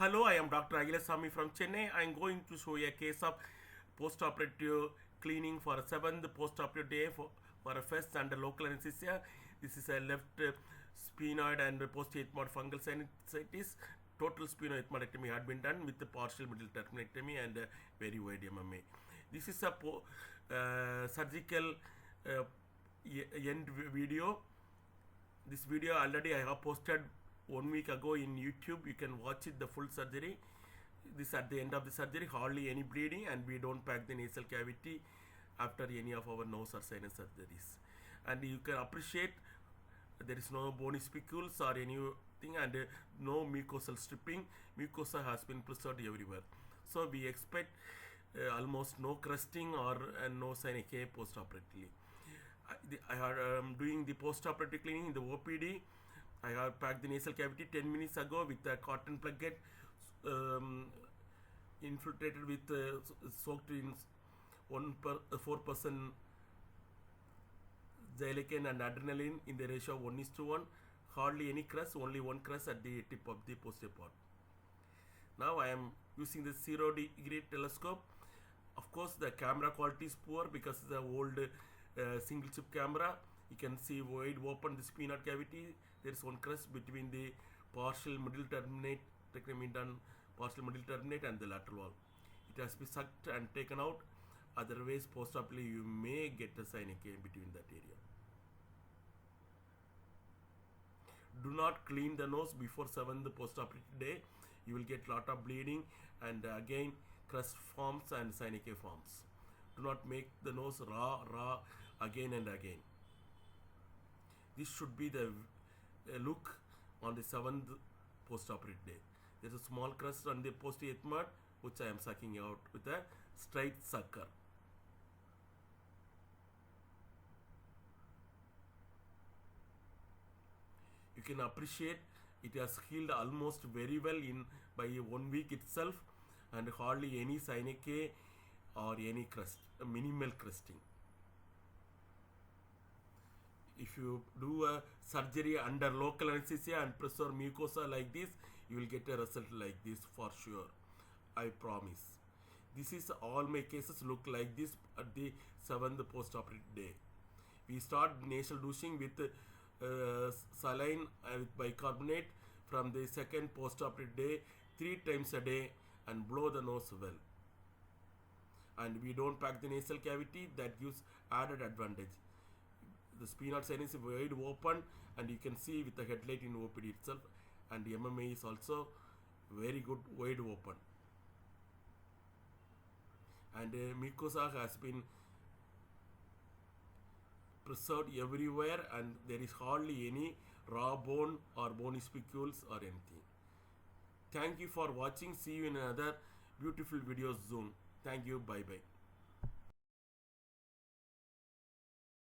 Hello, I am Dr. Ahilasamy from Chennai. I am going to show you a case of post-operative cleaning for a 7th post-operative day for a FESS under local anesthesia. This is a left sphenoid and post-ethmoid fungal sinusitis. Total sphenoethmoidectomy had been done with the partial middle terminectomy and very wide MMA. This is a surgical end video. This video already I have posted 1 week ago in YouTube. You can watch it, the full surgery. This at the end of the surgery, hardly any bleeding, and we don't pack the nasal cavity after any of our nose or sinus surgeries. And you can appreciate there is no bony spicules or anything, and no mucosal stripping. Mucosa has been preserved everywhere. So we expect almost no crusting or no synechiae post-operatively. I am doing the post-operative cleaning in the OPD. I have packed the nasal cavity 10 minutes ago with a cotton plugget infiltrated with soaked in 4% xylocaine and adrenaline in the ratio of 1:1. Hardly any crust, only one crust at the tip of the posterior part. Now I am using the 0-degree telescope. Of course, the camera quality is poor because it's the old single chip camera. You can see wide open the sphenoid cavity. There is one crust between the partial middle terminate, partial middle terminate and the lateral wall. It has been sucked and taken out. Otherwise, post-operatively you may get a synechiae between that area. Do not clean the nose before 7th post-operative day. You will get lot of bleeding, and again crust forms and synechiae forms. Do not make the nose raw again and again. This should be the look on the 7th post-operative day. There is a small crust on the post-ethmoid which I am sucking out with a straight sucker. You can appreciate it has healed almost very well in by 1 week itself, and hardly any synechiae or any crust, minimal crusting. If you do a surgery under local anesthesia and preserve mucosa like this, you will get a result like this for sure. I promise. This is all my cases look like this at the 7th post-operative day. We start nasal douching with saline with bicarbonate from the 2nd post-operative day 3 times a day, and blow the nose well. And we don't pack the nasal cavity. That gives added advantage. The sphenoid sinus is wide open, and you can see with the headlight in OPD itself, and the MMA is also very good wide open, and mucosa has been preserved everywhere, and there is hardly any raw bone or bony spicules or anything. Thank you for watching. See you in another beautiful video soon. Thank you. Bye bye.